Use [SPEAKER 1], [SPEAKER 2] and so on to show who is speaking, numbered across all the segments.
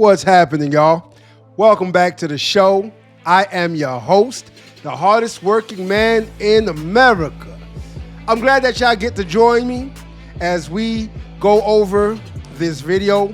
[SPEAKER 1] What's happening, y'all? Welcome back to the show. I am your host, the hardest working man in America. I'm glad that y'all get to join me as we go over this video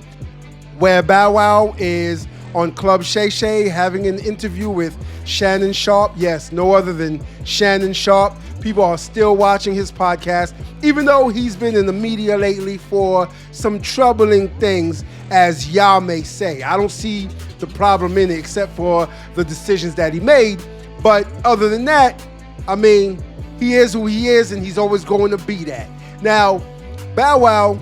[SPEAKER 1] where Bow Wow is on Club Shay Shay having an interview with Shannon Sharpe. Yes, no other than Shannon Sharpe. People are still watching his podcast, even though he's been in the media lately for some troubling things, as y'all may say. I don't see the problem in it except for the decisions that he made. But other than that, I mean, he is who he is, and he's always going to be that. Now, Bow Wow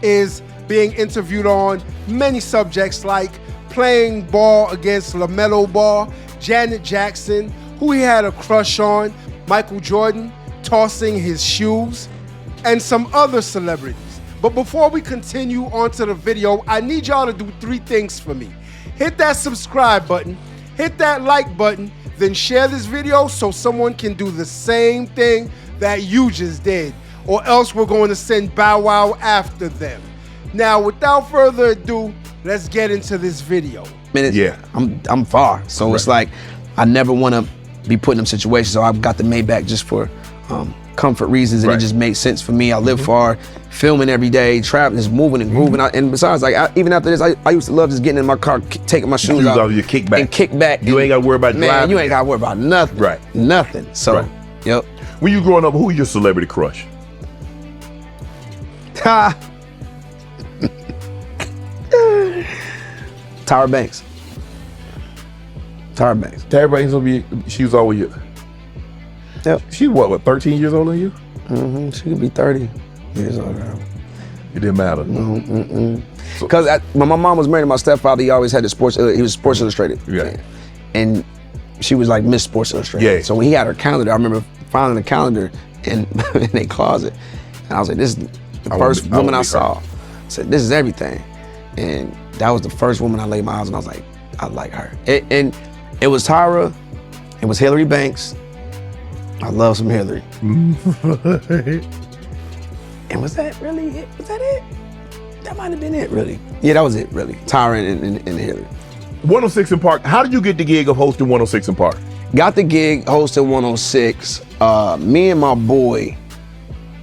[SPEAKER 1] is being interviewed on many subjects like playing ball against LaMelo Ball, Janet Jackson, who he had a crush on, Michael Jordan tossing his shoes, and some other celebrities. But before we continue on to the video, I need y'all to do 3 things for me. Hit that subscribe button, hit that like button, then share this video so someone can do the same thing that you just did, or else we're going to send Bow Wow after them. Now, without further ado, let's get into this video.
[SPEAKER 2] Yeah, I'm far, so It's like I never want to be put in them situations. So I've got the Maybach just for comfort reasons, and it just makes sense for me. I live far, filming every day, traveling, just moving and grooving. And besides, like even after this, I used to love just getting in my car, taking my shoes off,
[SPEAKER 3] your kickback,
[SPEAKER 2] and kick back.
[SPEAKER 3] You ain't got to worry about driving.
[SPEAKER 2] You ain't got to worry about nothing.
[SPEAKER 3] Right.
[SPEAKER 2] Nothing. So, yep.
[SPEAKER 3] When you growing up, who was your celebrity crush?
[SPEAKER 2] Tyra Banks. Tyra Banks.
[SPEAKER 3] Tyra Banks will be. She was always you.
[SPEAKER 2] Yep.
[SPEAKER 3] She what? 13 years older than you?
[SPEAKER 2] Mm-hmm. She could be 30 years older.
[SPEAKER 3] It didn't matter.
[SPEAKER 2] Because when my mom was married to my stepfather, he always had the sports. He was Sports Illustrated.
[SPEAKER 3] Yeah.
[SPEAKER 2] And she was like Miss Sports Illustrated.
[SPEAKER 3] Yeah.
[SPEAKER 2] So when he had her calendar, I remember finding the calendar in their closet, and I was like, "This is the first woman I saw." I said, "This is everything," and that was the first woman I laid my eyes on. I was like, "I like her." And it was Tyra. It was Hillary Banks. I love some Hillary. And was that really it? Was that it? That might have been it, really. Yeah, that was it, really. Tyra and Hillary.
[SPEAKER 3] 106 in Park. How did you get the gig of hosting 106 in Park?
[SPEAKER 2] Got the gig hosting 106. Me and my boy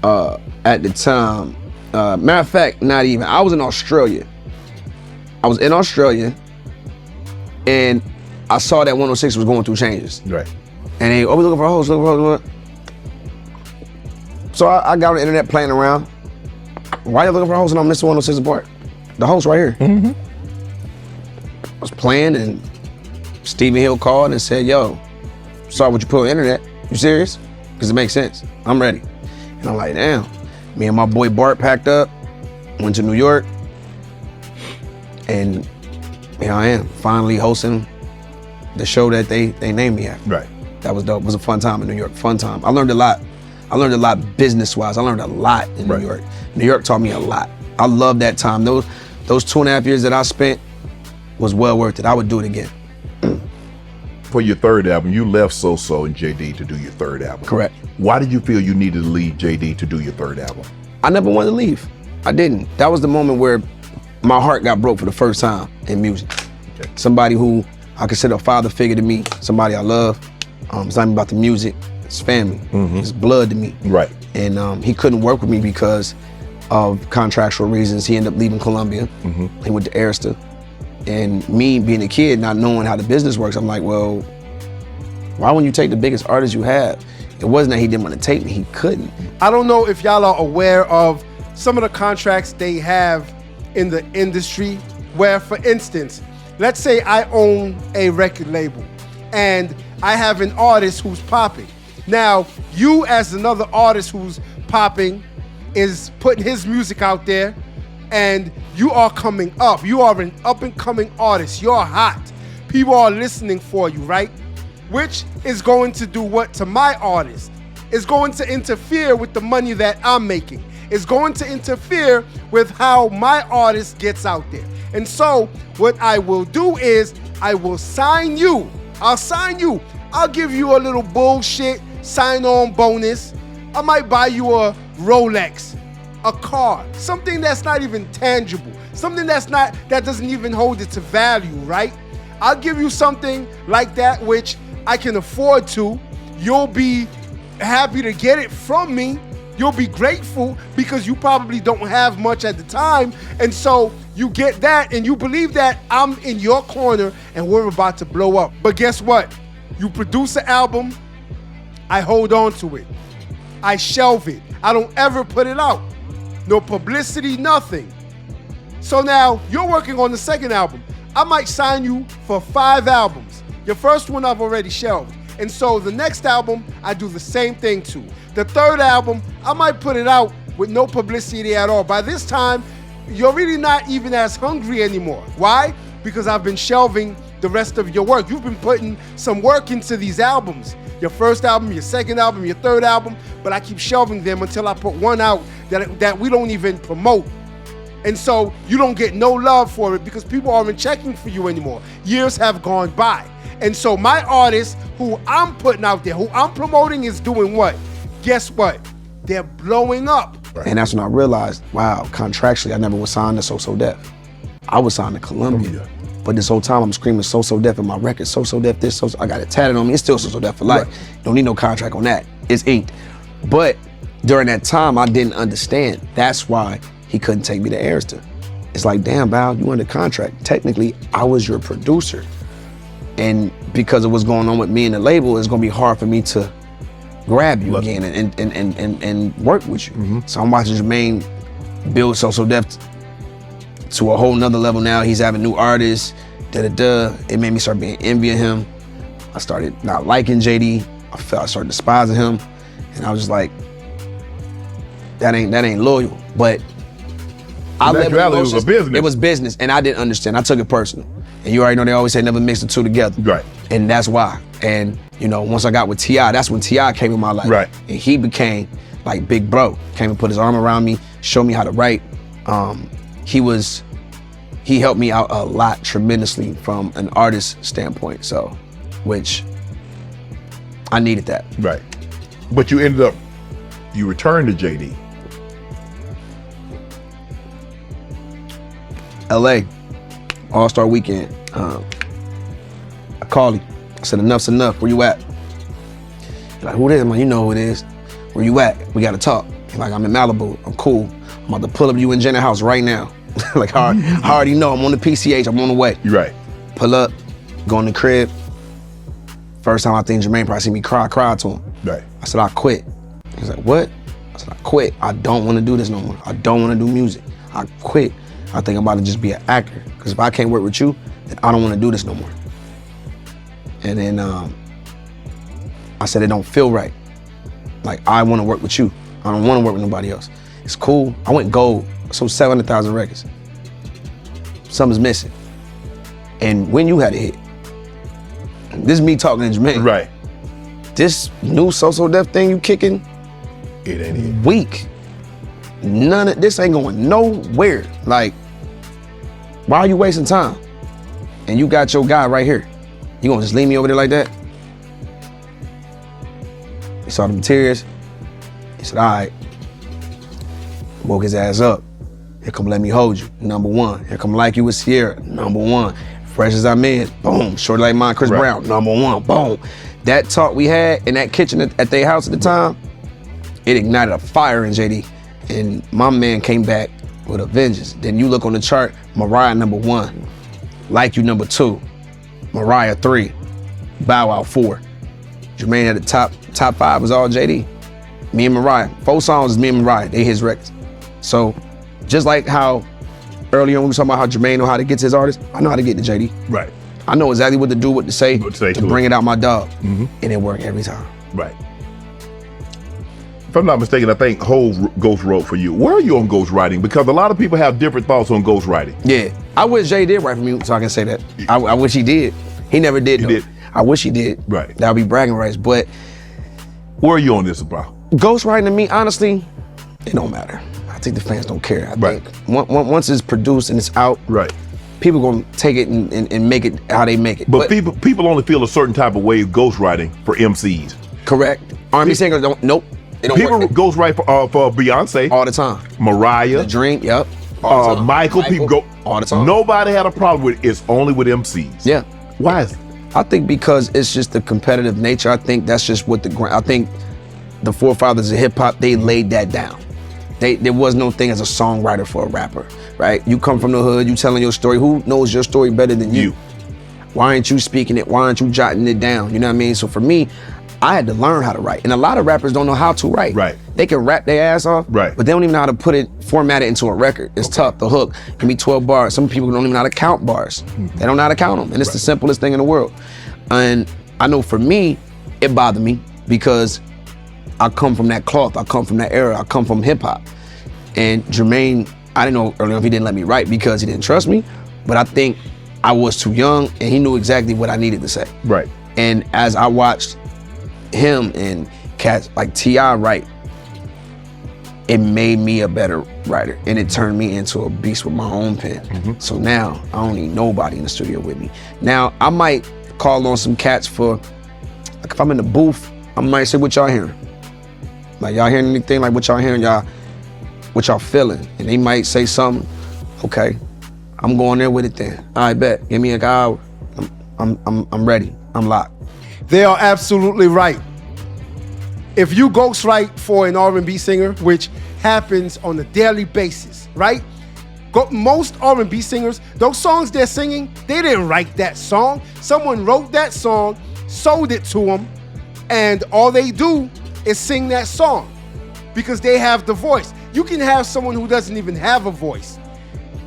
[SPEAKER 2] at the time. Matter of fact, not even. I was in Australia. And I saw that 106 was going through changes.
[SPEAKER 3] Right.
[SPEAKER 2] And they, we looking for a host, So I got on the internet playing around. Why you looking for a host and I'm Mr. 106 in Park? The host right here. I was playing and Stephen Hill called and said, "Yo, saw what you put on the internet. You serious? Because it makes sense. I'm ready." And I'm like, damn. Me and my boy Bart packed up, went to New York, and here I am, finally hosting the show that they named me after.
[SPEAKER 3] Right.
[SPEAKER 2] That was dope. It was a fun time in New York. Fun time. I learned a lot. Business-wise. I learned a lot in New York. New York taught me a lot. I love that time. Those 2.5 years that I spent was well worth it. I would do it again.
[SPEAKER 3] For your third album, you left So-So and JD to do your third album.
[SPEAKER 2] Correct.
[SPEAKER 3] Why did you feel you needed to leave JD to do your third album?
[SPEAKER 2] I never wanted to leave. I didn't. That was the moment where my heart got broke for the first time in music. Okay. Somebody who I consider a father figure to me, somebody I love. It's not even about the music, it's family, it's blood to me.
[SPEAKER 3] Right.
[SPEAKER 2] And he couldn't work with me because of contractual reasons. He ended up leaving Columbia. He went to Arista. And me being a kid, not knowing how the business works, I'm like, well, why wouldn't you take the biggest artist you have? It wasn't that he didn't want to take me, he couldn't.
[SPEAKER 1] I don't know if y'all are aware of some of the contracts they have in the industry where, for instance, let's say I own a record label and I have an artist who's popping. Now, you as another artist who's popping is putting his music out there and you are coming up. You are an up and coming artist. You're hot. People are listening for you, right? Which is going to do what to my artist? It's going to interfere with the money that I'm making. It's going to interfere with how my artist gets out there. And so what I will do is I will sign you. I'll sign you. I'll give you a little bullshit sign-on bonus. I might buy you a Rolex, a car, something that's not even tangible, something that doesn't even hold its value, right? I'll give you something like that which I can afford to. You'll be happy to get it from me. You'll be grateful because you probably don't have much at the time. And so you get that and you believe that I'm in your corner and we're about to blow up. But guess what? You produce an album, I hold on to it. I shelve it. I don't ever put it out. No publicity, nothing. So now you're working on the second album. I might sign you for 5 albums. Your first one I've already shelved. And so the next album, I do the same thing to. The third album, I might put it out with no publicity at all. By this time, you're really not even as hungry anymore. Why? Because I've been shelving the rest of your work. You've been putting some work into these albums. Your first album, your second album, your third album, but I keep shelving them until I put one out that we don't even promote. And so you don't get no love for it because people aren't checking for you anymore. Years have gone by. And so my artists who I'm putting out there, who I'm promoting is doing what? Guess what? They're blowing up.
[SPEAKER 2] And that's when I realized, wow, contractually, I never was signed to So So Def. I was signed to Columbia. But this whole time I'm screaming So So Def in my record, So So Def this, So So, I got it tatted on me. It's still So So Def for life. Right. Don't need no contract on that. It's inked. But during that time, I didn't understand. That's why he couldn't take me to Ariston. It's like, damn, Val, you under contract. Technically, I was your producer. And because of what's going on with me and the label, it's gonna be hard for me to grab you again and work with you. So I'm watching Jermaine build So So Def to a whole nother level now. He's having new artists, It made me start being envy of him. I started not liking JD. I started despising him. And I was just like, that ain't loyal. But I lived in
[SPEAKER 3] it was a business.
[SPEAKER 2] It was business, and I didn't understand. I took it personal. And you already know they always say never mix the two together.
[SPEAKER 3] Right.
[SPEAKER 2] And that's why. And you know, once I got with T.I., that's when T.I. came in my life.
[SPEAKER 3] Right.
[SPEAKER 2] And he became like big bro. Came and put his arm around me, showed me how to write. He helped me out a lot tremendously from an artist standpoint. So, which I needed that.
[SPEAKER 3] Right. But you ended up, you returned to JD.
[SPEAKER 2] LA, All-Star Weekend. I called him. I said, enough's enough. Where you at? He's like, who it is? I'm like, you know who it is. Where you at? We gotta talk. He's like, I'm in Malibu. I'm cool. I'm about to pull up to you in Jenna house right now. Like, I already know. I'm on the PCH. I'm on the way.
[SPEAKER 3] You're right.
[SPEAKER 2] Pull up, go in the crib. First time I think Jermaine probably see me cry to him.
[SPEAKER 3] Right.
[SPEAKER 2] I said, I quit. He's like, what? I said, I quit. I don't want to do this no more. I don't want to do music. I quit. I think I'm about to just be an actor. Because if I can't work with you, then I don't want to do this no more. And then I said, it don't feel right. Like, I want to work with you. I don't want to work with nobody else. It's cool. I went gold. I sold 700,000 records. Something's missing. And when you had a hit, this is me talking to Jermaine.
[SPEAKER 3] Right.
[SPEAKER 2] This new So So Def thing you kicking,
[SPEAKER 3] it ain't it.
[SPEAKER 2] Weak. None of this ain't going nowhere. Like, why are you wasting time? And you got your guy right here. You gonna just leave me over there like that? He saw the materials. He said, all right. Woke his ass up. Here come Let Me Hold You, #1. Here come Like You with Sierra, #1. Fresh as I'm in, boom. Shorty Like Mine, Chris Brown, #1, boom. That talk we had in that kitchen at their house at the time, it ignited a fire in JD. And my man came back with a vengeance. Then you look on the chart, Mariah #1, Like You #2, Mariah 3, Bow Wow 4. Jermaine had the top 5 was all JD. Me and Mariah. 4 songs is me and Mariah, they his records. So just like how early on we were talking about how Jermaine know how to get to his artists, I know how to get to JD.
[SPEAKER 3] Right.
[SPEAKER 2] I know exactly what to do, what to say to bring it out my dog. And it worked every time.
[SPEAKER 3] Right. If I'm not mistaken, I think Hov ghost wrote for you. Where are you on ghostwriting? Because a lot of people have different thoughts on ghostwriting.
[SPEAKER 2] Yeah, I wish Jay did write for me so I can say that. I wish he did. He never did, though.
[SPEAKER 3] Did.
[SPEAKER 2] I wish he did.
[SPEAKER 3] Right.
[SPEAKER 2] That would be bragging rights, but
[SPEAKER 3] where are you on this, bro?
[SPEAKER 2] Ghostwriting to me, honestly, it don't matter. I think the fans don't care. I think once it's produced and it's out, people gonna take it and make it how they make it.
[SPEAKER 3] But people only feel a certain type of way of ghostwriting for MCs.
[SPEAKER 2] Correct. R&B singers don't. Nope.
[SPEAKER 3] People ghostwrite for Beyonce
[SPEAKER 2] all the time.
[SPEAKER 3] Mariah.
[SPEAKER 2] The Dream. Yep.
[SPEAKER 3] Michael, people go
[SPEAKER 2] all the time.
[SPEAKER 3] Nobody had a problem with it. It's only with MCs.
[SPEAKER 2] Yeah.
[SPEAKER 3] Why is it?
[SPEAKER 2] I think because it's just the competitive nature. I think that's just what I think the forefathers of hip hop, they laid that down. There was no thing as a songwriter for a rapper, right? You come from the hood, you telling your story. Who knows your story better than you? Why aren't you speaking it? Why aren't you jotting it down? You know what I mean? So for me, I had to learn how to write. And a lot of rappers don't know how to write.
[SPEAKER 3] Right.
[SPEAKER 2] They can rap their ass off,
[SPEAKER 3] right,
[SPEAKER 2] but they don't even know how to format it into a record. It's tough. The hook can be 12 bars. Some people don't even know how to count bars. They don't know how to count them. And it's the simplest thing in the world. And I know for me, it bothered me because I come from that cloth. I come from that era. I come from hip hop. And Jermaine, I didn't know earlier if he didn't let me write because he didn't trust me, but I think I was too young and he knew exactly what I needed to say.
[SPEAKER 3] Right.
[SPEAKER 2] And as I watched him and cats like T.I. write, it made me a better writer and it turned me into a beast with my own pen. So now I don't need nobody in the studio with me. Now I might call on some cats for, like if I'm in the booth, I might say, what y'all hearing? Like y'all hearing anything? Like what y'all hearing, what y'all feeling? And they might say something, okay, I'm going there with it then. I bet, give me an hour, I'm ready, I'm locked.
[SPEAKER 1] They are absolutely right. If you ghostwrite for an R&B singer, which happens on a daily basis, right? Most R&B singers, those songs they're singing, they didn't write that song. Someone wrote that song, sold it to them, and all they do is sing that song because they have the voice. You can have someone who doesn't even have a voice.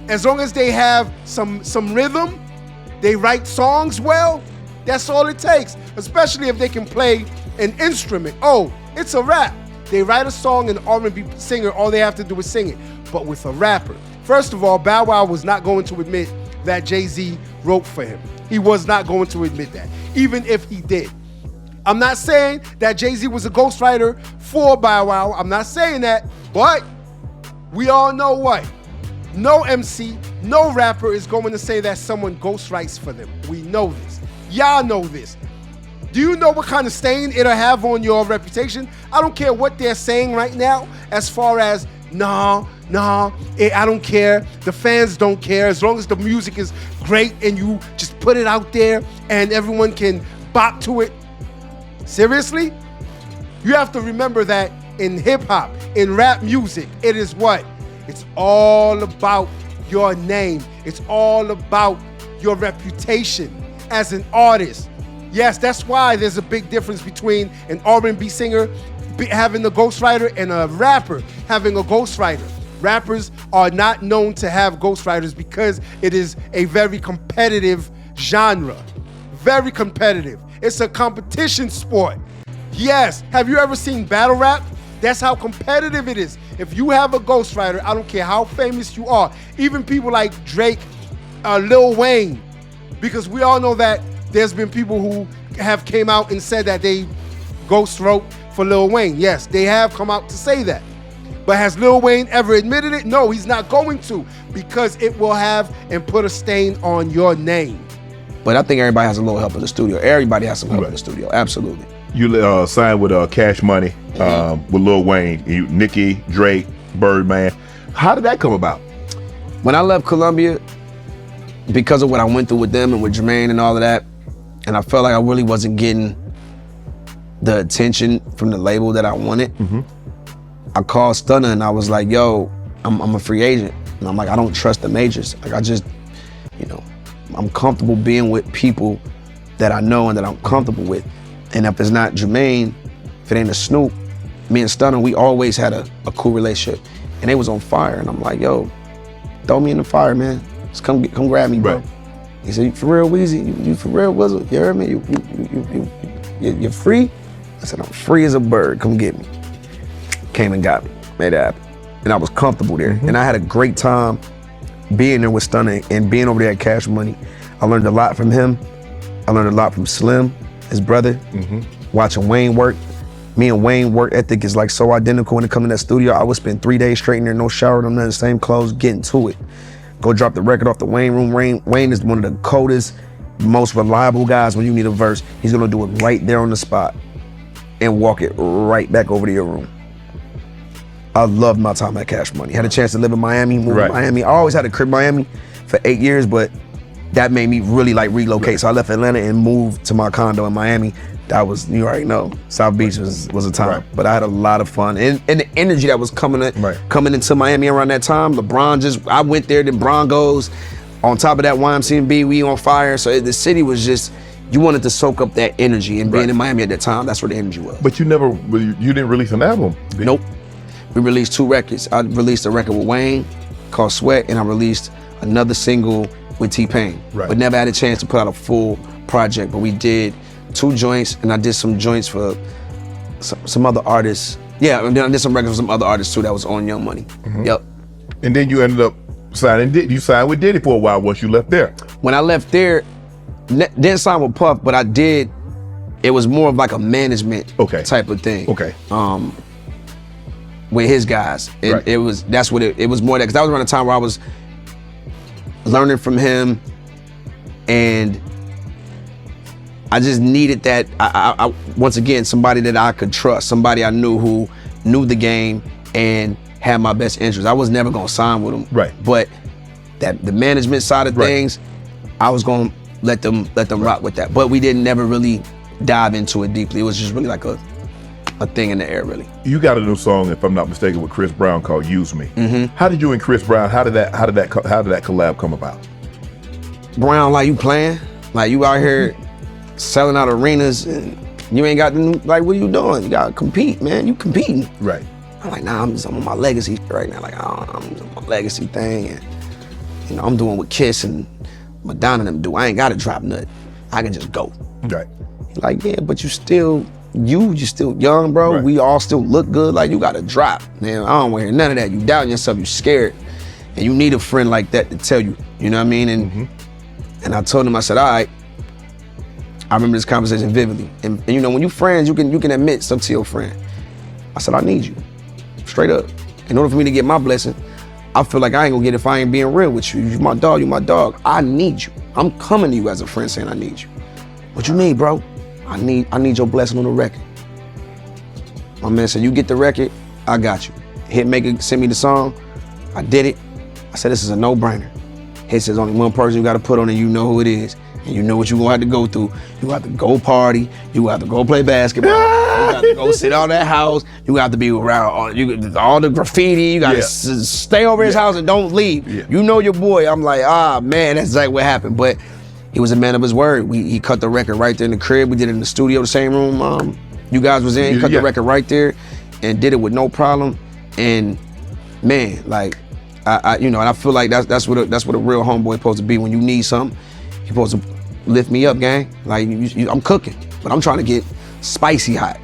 [SPEAKER 1] As long as they have some rhythm, they write songs well, that's all it takes, especially if they can play an instrument. Oh, it's a rap. They write a song, an R&B singer, all they have to do is sing it. But with a rapper, first of all, Bow Wow was not going to admit that Jay-Z wrote for him. He was not going to admit that, even if he did. I'm not saying that Jay-Z was a ghostwriter for Bow Wow. I'm not saying that, but we all know what? No MC, no rapper is going to say that someone ghostwrites for them. We know this. Y'all know this. Do you know what kind of stain it'll have on your reputation? I don't care what they're saying right now as far as, nah, I don't care. The fans don't care. As long as the music is great and you just put it out there and everyone can bop to it. Seriously? You have to remember that in hip hop, in rap music, it is what? It's all about your name. It's all about your reputation as an artist. Yes, that's why there's a big difference between an R&B singer having a ghostwriter and a rapper having a ghostwriter. Rappers are not known to have ghostwriters because it is a very competitive genre. Very competitive. It's a competition sport. Yes, have you ever seen battle rap? That's how competitive it is. If you have a ghostwriter, I don't care how famous you are, even people like Drake, Lil Wayne, because we all know that there's been people who have came out and said that they ghost wrote for Lil Wayne. Yes, they have come out to say that. But has Lil Wayne ever admitted it? No, he's not going to, because it will have and put a stain on your name.
[SPEAKER 2] But I think everybody has a little help in the studio. Everybody has some help in the studio, absolutely.
[SPEAKER 3] You signed with Cash Money, with Lil Wayne, Nicki, Drake, Birdman. How did that come about?
[SPEAKER 2] When I left Columbia, because of what I went through with them and with Jermaine and all of that, and I felt like I really wasn't getting the attention from the label that I wanted, I called Stunner and I was like, yo, I'm a free agent. And I'm like, I don't trust the majors. Like I just, I'm comfortable being with people that I know and that I'm comfortable with. And if it's not Jermaine, if it ain't a Snoop, me and Stunner, we always had a cool relationship. And they was on fire. And I'm like, yo, throw me in the fire, man. Just come grab me, bro. Right. He said, you for real, Weezy? You for real, Wizzle? You heard me? You're free? I said, I'm free as a bird. Come get me. Came and got me. Made it happen. And I was comfortable there. And I had a great time being there with Stunner and being over there at Cash Money. I learned a lot from him. I learned a lot from Slim, his brother. Watching Wayne work. Me and Wayne work ethic is like so identical when it comes to that studio. I would spend 3 days straight in there, no shower, none of the same clothes, getting to it. Go drop the record off the Wayne room. Wayne is one of the coldest, most reliable guys when you need a verse. He's gonna do it right there on the spot and walk it right back over to your room. I loved my time at Cash Money. Had a chance to live in Miami, move
[SPEAKER 3] Right.
[SPEAKER 2] to Miami. I always had a crib in Miami for 8 years, but that made me really like relocate. So I left Atlanta and moved to my condo in Miami. That was, you already know, South Beach was a time.
[SPEAKER 3] Right.
[SPEAKER 2] But I had a lot of fun. And the energy that was coming
[SPEAKER 3] Right.
[SPEAKER 2] into Miami around that time, I went there, the Broncos. On top of that, YMCMB, we on fire. So the city was just, you wanted to soak up that energy. And being in Miami at that time, that's where the energy was.
[SPEAKER 3] But you didn't release an album.
[SPEAKER 2] Nope. We released 2 records. I released a record with Wayne called Sweat, and I released another single with T-Pain.
[SPEAKER 3] Right.
[SPEAKER 2] But never had a chance to put out a full project. But we did 2 joints, and I did some joints for some other artists. Yeah, and then I did some records for some other artists too that was on Young Money. Yep.
[SPEAKER 3] And then you ended up signing. You signed with Diddy for a while once you left there.
[SPEAKER 2] When I left there, didn't sign with Puff, but I did. It was more of like a management type of thing.
[SPEAKER 3] Okay.
[SPEAKER 2] With his guys,
[SPEAKER 3] Right.
[SPEAKER 2] it was more that because that was around the time where I was learning from him, and I just needed that. I once again somebody that I could trust, somebody I knew who knew the game and had my best interest. I was never gonna sign with him,
[SPEAKER 3] Right.
[SPEAKER 2] But that the management side of things, I was gonna let them rock with that. But we didn't never really dive into it deeply. It was just really like a thing in the air, really.
[SPEAKER 3] You got a new song, if I'm not mistaken, with Chris Brown called "Use Me."
[SPEAKER 2] Mm-hmm.
[SPEAKER 3] How did you and Chris Brown? How did that collab come about?
[SPEAKER 2] Brown, like you playing, like you out here selling out arenas, and you ain't got the new, like what are you doing? You gotta compete, man. You competing.
[SPEAKER 3] Right.
[SPEAKER 2] I'm like, nah, I'm on my legacy right now. Like, I'm on my legacy thing, and you know, I'm doing what Kiss and Madonna and them do. I ain't gotta drop nothing. I can just go.
[SPEAKER 3] Right.
[SPEAKER 2] Like, yeah, but you still young, bro.
[SPEAKER 3] Right.
[SPEAKER 2] We all still look good. Like, you gotta drop. Man, I don't want to hear none of that. You doubting yourself, you scared. And you need a friend like that to tell you, you know what I mean? And I told him, I said, all right. I remember this conversation vividly. And you know, when you friends, you can admit stuff to your friend. I said, I need you, straight up. In order for me to get my blessing, I feel like I ain't gonna get it if I ain't being real with you. You my dog, I need you. I'm coming to you as a friend saying I need you. What you need, bro? I need your blessing on the record. My man said, you get the record, I got you. Send me the song, I did it. I said, this is a no-brainer. Hit says only one person you gotta put on it, you know who it is. And you know what you're gonna have to go through. You have to go party, you have to go play basketball, you have to go sit on that house, you have to be around all the graffiti, you gotta stay over his house and don't leave.
[SPEAKER 3] Yeah.
[SPEAKER 2] You know your boy. I'm like, man, that's exactly what happened. But he was a man of his word. He cut the record right there in the crib. We did it in the studio, the same room you guys was in. He cut the record right there and did it with no problem. And man, like, and I feel like that's what a real homeboy supposed to be. When you need something, you supposed to lift me up, gang. Like, I'm cooking, but I'm trying to get spicy hot.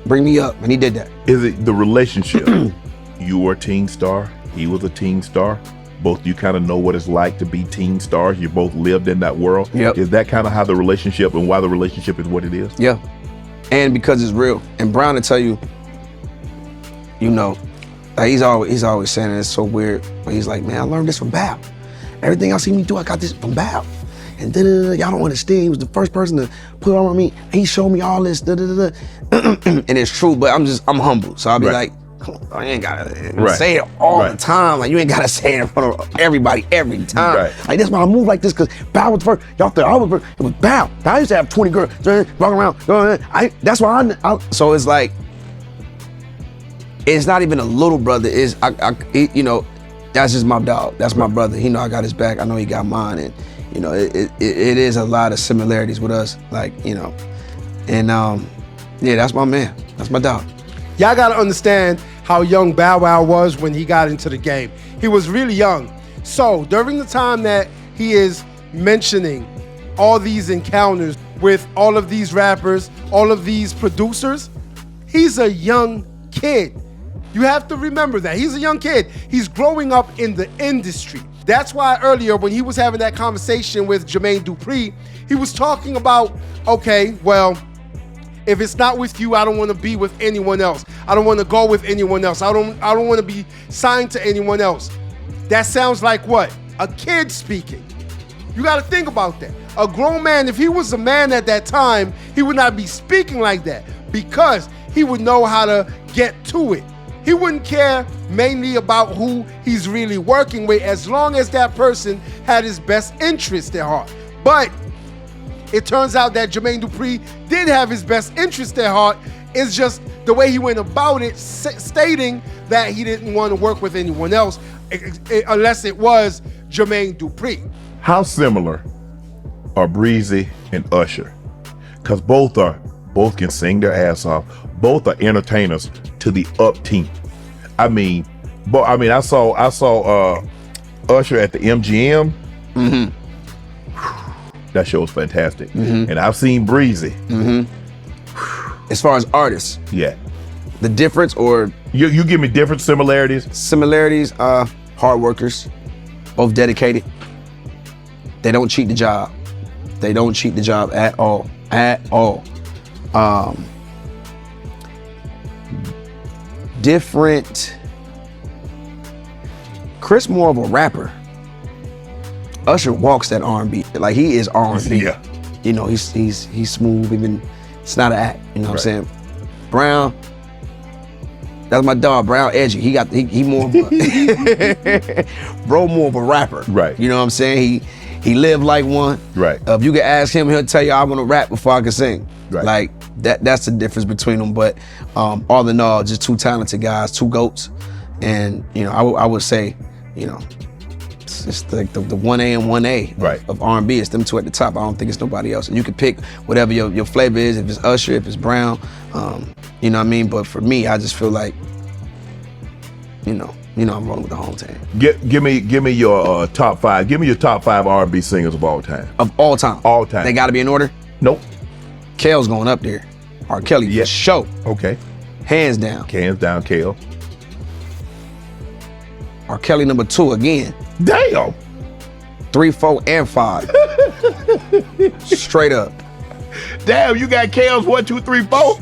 [SPEAKER 2] Bring me up, and he did that.
[SPEAKER 3] Is it the relationship? You were a teen star. He was a teen star. Both of you kind of know what it's like to be teen stars. You both lived in that world.
[SPEAKER 2] Yep.
[SPEAKER 3] Is that kind of how the relationship and why the relationship is what it is?
[SPEAKER 2] Yeah, and because it's real. And Brown will tell you, you know, like he's always saying it, it's so weird. But he's like, man, I learned this from Bow. Everything I see me do, I got this from Bow. And y'all don't understand. He was the first person to put it on me. He showed me all this. And it's true, but I'm humble. So I'll be like, come on, you ain't gotta say it all the time. Like, you ain't gotta say it in front of everybody every time.
[SPEAKER 3] Right.
[SPEAKER 2] Like, that's why I move like this, because Bow was first. Y'all thought I was first. It was Bow. I used to have 20 girls walking around. That's why so it's like, it's not even a little brother. You know, that's just my dog. That's my brother. He know I got his back. I know he got mine. And, you know, it is a lot of similarities with us. Like, you know, and yeah, that's my man. That's my dog.
[SPEAKER 1] Y'all gotta understand how young Bow Wow was when he got into the game. He was really young. So during the time that he is mentioning all these encounters with all of these rappers, all of these producers, he's a young kid. You have to remember that. He's a young kid. He's growing up in the industry. That's why earlier when he was having that conversation with Jermaine Dupri, he was talking about, okay, well, if it's not with you, I don't want to be with anyone else. I don't want to go with anyone else. I don't want to be signed to anyone else. That sounds like what? A kid speaking. You got to think about that. A grown man, if he was a man at that time, he would not be speaking like that because he would know how to get to it. he wouldn't care mainly about who he's really working with as long as that person had his best interest at heart. But it turns out that Jermaine Dupri did have his best interest at heart. It's just the way he went about it, stating that he didn't want to work with anyone else unless it was Jermaine Dupri.
[SPEAKER 3] How similar are Breezy and Usher? Because both can sing their ass off. Both are entertainers to the up-team. I saw Usher at the MGM. That show was fantastic. And I've seen Breezy.
[SPEAKER 2] As far as artists,
[SPEAKER 3] Yeah.
[SPEAKER 2] the difference or
[SPEAKER 3] You give me different similarities.
[SPEAKER 2] similarities, hard workers, both dedicated. They don't cheat the job. They don't cheat the job at all, at all. Different. Chris more of a rapper. Usher walks that R&B, like he is R&B.
[SPEAKER 3] Yeah.
[SPEAKER 2] You know, he's smooth. Even it's not an act. You know what I'm saying? Brown. That's my dog, Brown Edgy. He more of a bro, more of a rapper.
[SPEAKER 3] Right.
[SPEAKER 2] You know what I'm saying? He lived like one.
[SPEAKER 3] Right.
[SPEAKER 2] If you can ask him, he'll tell you I want to rap before I can sing.
[SPEAKER 3] Right.
[SPEAKER 2] Like that's the difference between them. But all in all, just two talented guys, two GOATs. And you know, I would say, you know, it's like the 1A and 1A
[SPEAKER 3] Right.
[SPEAKER 2] of R&B. It's them two at the top. I don't think it's nobody else. And you can pick whatever your flavor is, if it's Usher, if it's Brown, you know what I mean? But for me, I just feel like, you know, I'm rolling with the home team.
[SPEAKER 3] Give me your top five. Give me your top 5 R&B singers of all time.
[SPEAKER 2] Of all time.
[SPEAKER 3] All time.
[SPEAKER 2] They gotta be in order?
[SPEAKER 3] Nope.
[SPEAKER 2] Kale's going up there. R. Kelly,
[SPEAKER 3] Yeah.
[SPEAKER 2] for sure.
[SPEAKER 3] Okay.
[SPEAKER 2] Hands down.
[SPEAKER 3] Hands down, Kale.
[SPEAKER 2] R. Kelly number 2 again.
[SPEAKER 3] Damn.
[SPEAKER 2] 3, 4, and 5. Straight up.
[SPEAKER 3] Damn, you got Kale's 1, 2, 3, 4?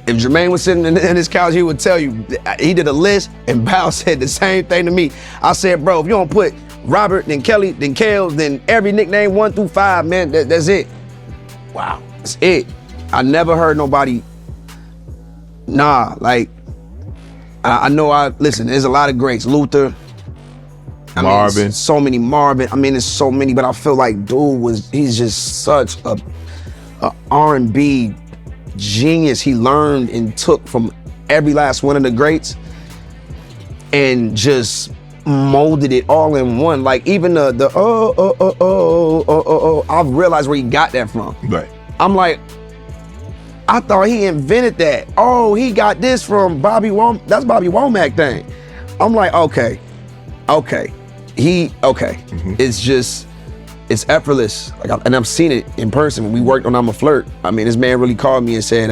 [SPEAKER 2] If Jermaine was sitting in his couch, he would tell you, he did a list, and Bow said the same thing to me. I said, bro, if you don't put Robert, then Kelly, then Kale, then every nickname 1 through 5, man, that's it. Wow, that's it. I never heard nobody, like, I know listen, there's a lot of greats. Luther.
[SPEAKER 3] Marvin.
[SPEAKER 2] So many Marvin. There's so many, but I feel like he's just such a R&B genius. He learned and took from every last one of the greats and just molded it all in one. Like even the I've realized where he got that from.
[SPEAKER 3] Right. I'm
[SPEAKER 2] like, I thought he invented that. Oh, he got this from Bobby Womack. That's Bobby Womack thing. I'm like, okay. It's effortless. And I've seen it in person. When we worked on I'm a Flirt, this man really called me and said,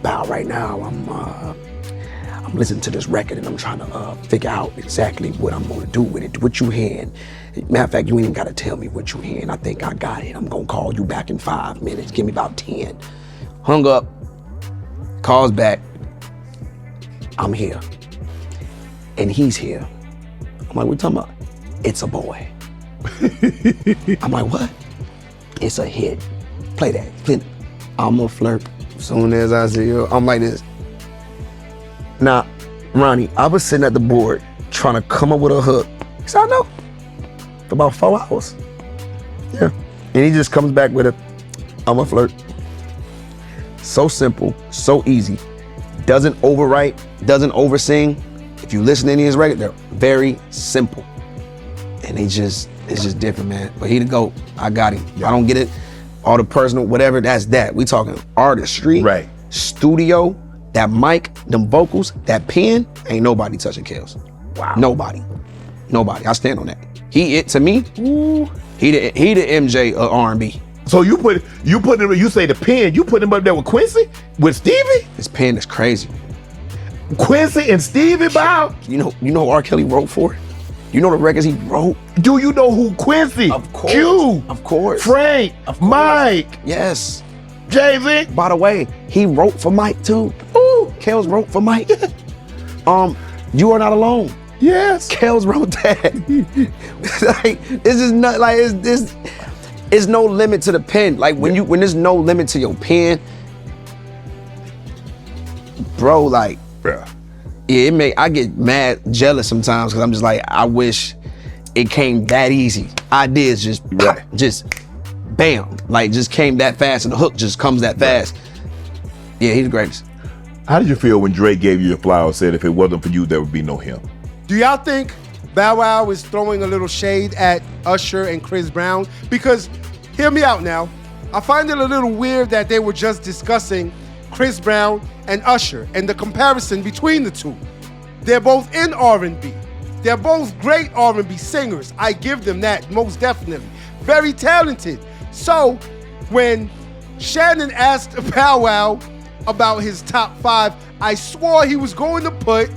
[SPEAKER 2] "Now, right now, I'm listening to this record and I'm trying to figure out exactly what I'm gonna do with it. What you hearing? Matter of fact, you ain't even gotta tell me what you hearing. I think I got it. I'm gonna call you back in 5 minutes. Give me about 10. Hung up, calls back. I'm here. And he's here. I'm like, what you talking about? It's a boy. I'm like, what? It's a hit. Play that. I'm a Flirt. Soon as I see you, I'm like this. Now, Ronnie, I was sitting at the board trying to come up with a hook. He said, I know. For about 4 hours. Yeah. And he just comes back with I'm a Flirt. So simple, so easy. Doesn't overwrite, doesn't oversing. If you listen to any of his records, they're very simple. And it's just different, man. But he the GOAT. I got him. Yeah. I don't get it. All the personal, whatever, that's that. We talking artistry,
[SPEAKER 3] right?
[SPEAKER 2] Studio, that mic, them vocals, that pen, ain't nobody touching Kale's. Wow. Nobody. I stand on that. To me, he the MJ of R&B.
[SPEAKER 3] So you say the pen, you put him up there with Quincy? With Stevie?
[SPEAKER 2] His pen is crazy.
[SPEAKER 3] Quincy and Stevie, Bow?
[SPEAKER 2] You know who R. Kelly wrote for? You know the records he wrote?
[SPEAKER 3] Do you know who Quincy?
[SPEAKER 2] Of course.
[SPEAKER 3] Q?
[SPEAKER 2] Of course.
[SPEAKER 3] Frank? Of course. Mike?
[SPEAKER 2] Yes.
[SPEAKER 3] Jay-Z?
[SPEAKER 2] By the way, he wrote for Mike too. Ooh, Kale's wrote for Mike. You Are Not Alone.
[SPEAKER 3] Yes.
[SPEAKER 2] Kale's wrote that. Like, this is not like it's no limit to the pen. Like when there's no limit to your pen, bro, like,
[SPEAKER 3] yeah.
[SPEAKER 2] Yeah, I get mad, jealous sometimes because I'm just like, I wish it came that easy. Ideas just pop, just bam, like just came that fast, and the hook just comes that fast. Yeah, he's the greatest.
[SPEAKER 3] How did you feel when Drake gave you your flowers, said if it wasn't for you, there would be no him?
[SPEAKER 1] Do y'all think Bow Wow is throwing a little shade at Usher and Chris Brown? Because, hear me out now, I find it a little weird that they were just discussing Chris Brown and Usher and the comparison between the two. They're both in R&B. They're both great R&B singers. I give them that, most definitely. Very talented. So, when Shannon asked Bow Wow about his top 5, I swore he was going to put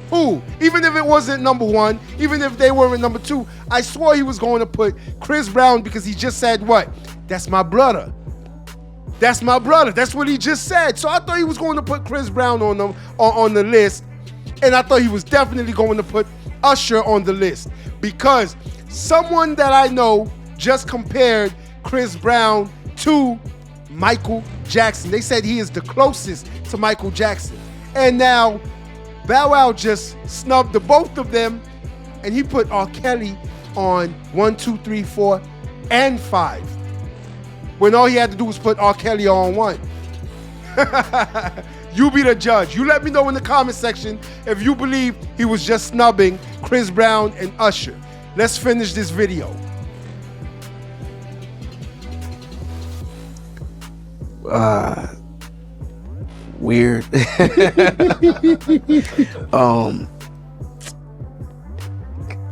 [SPEAKER 1] who? Even if it wasn't number 1, even if they weren't number 2, I swore he was going to put Chris Brown because he just said what? That's my brother. That's my brother. That's what he just said. So I thought he was going to put Chris Brown on the list, and I thought he was definitely going to put Usher on the list because someone that I know just compared Chris Brown to Michael Jackson. They said he is the closest to Michael Jackson. And now Bow Wow just snubbed the both of them, and he put R. Kelly on 1, 2, 3, 4, and 5. When all he had to do was put R. Kelly on 1. You be the judge. You let me know in the comment section if you believe he was just snubbing Chris Brown and Usher. Let's finish this video.
[SPEAKER 2] Weird.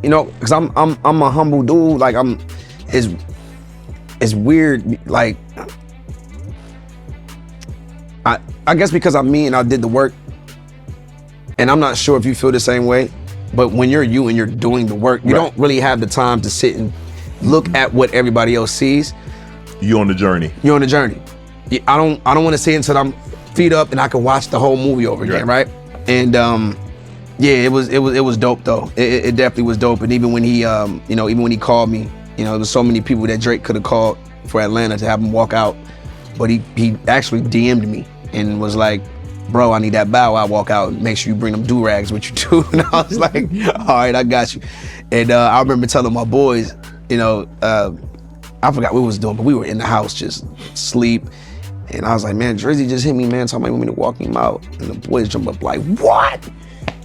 [SPEAKER 2] You know, cause I'm a humble dude. Like it's weird. Like I guess because I'm me and I did the work, and I'm not sure if you feel the same way. But when you're you and you're doing the work, you don't really have the time to sit and look at what everybody else sees.
[SPEAKER 3] You on the journey.
[SPEAKER 2] You're on the journey. I don't want to see it until I'm feet up and I can watch the whole movie over again, right? And yeah, it was dope though. It definitely was dope. And even when he even when he called me, you know, there was so many people that Drake could have called for Atlanta to have him walk out, but he actually DM'd me and was like, bro, I need that Bow Wow walk out and make sure you bring them do-rags with you too. And I was like, all right, I got you. And I remember telling my boys, you know, I forgot what we was doing, but we were in the house just sleep. And I was like, man, Drizzy just hit me, man, told me want me to walk him out. And the boys jumped up like, what?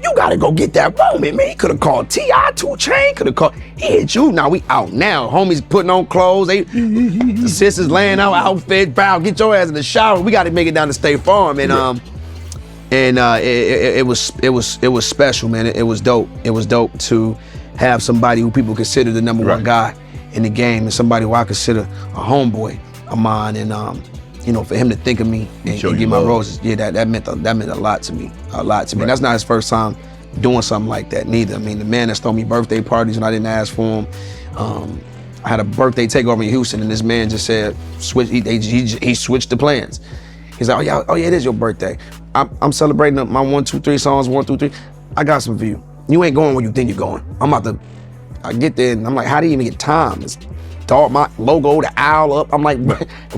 [SPEAKER 2] You gotta go get that moment, man. He could have called T.I., 2 Chainz, could have called, he hit you. Now we out now. Homies putting on clothes. The sisters laying out outfits. Bow, get your ass in the shower. We gotta make it down to State Farm. And it was special, man. It was dope. It was dope to have somebody who people consider the number one guy in the game, and somebody who I consider a homeboy of mine. And you know, for him to think of me and give my roses, yeah, that meant a lot to me. A lot to me. That's not his first time doing something like that neither. I mean, the man that's thrown me birthday parties when I didn't ask for him. I had a birthday takeover in Houston, and this man just said, he switched the plans. He's like, oh yeah, it is your birthday. I'm celebrating my 1, 2, 3 songs, 1, 2, 3. I got some for you. You ain't going where you think you're going. I get there and I'm like, how do you even get time? It's dark, my logo, the owl up. I'm like,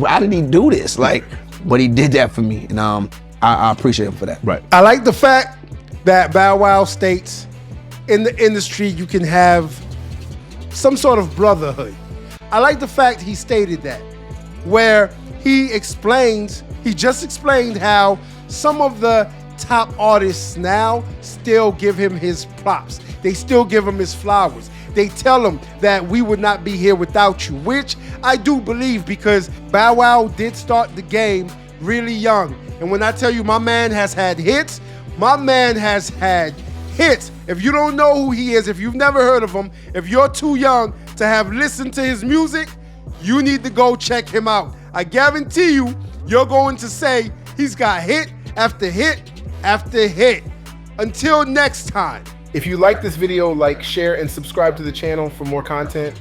[SPEAKER 2] how did he do this? Like, but he did that for me, and I appreciate him for that.
[SPEAKER 3] Right.
[SPEAKER 1] I like the fact that Bow Wow states in the industry you can have some sort of brotherhood. I like the fact he stated that, where he just explained how some of the top artists now still give him his props. They still give him his flowers. They tell him that we would not be here without you, which I do believe, because Bow Wow did start the game really young. And when I tell you my man has had hits, my man has had hits. If you don't know who he is, if you've never heard of him, if you're too young to have listened to his music, you need to go check him out. I guarantee you, you're going to say he's got hit after hit after hit. Until next time. If you like this video, like, share, and subscribe to the channel for more content.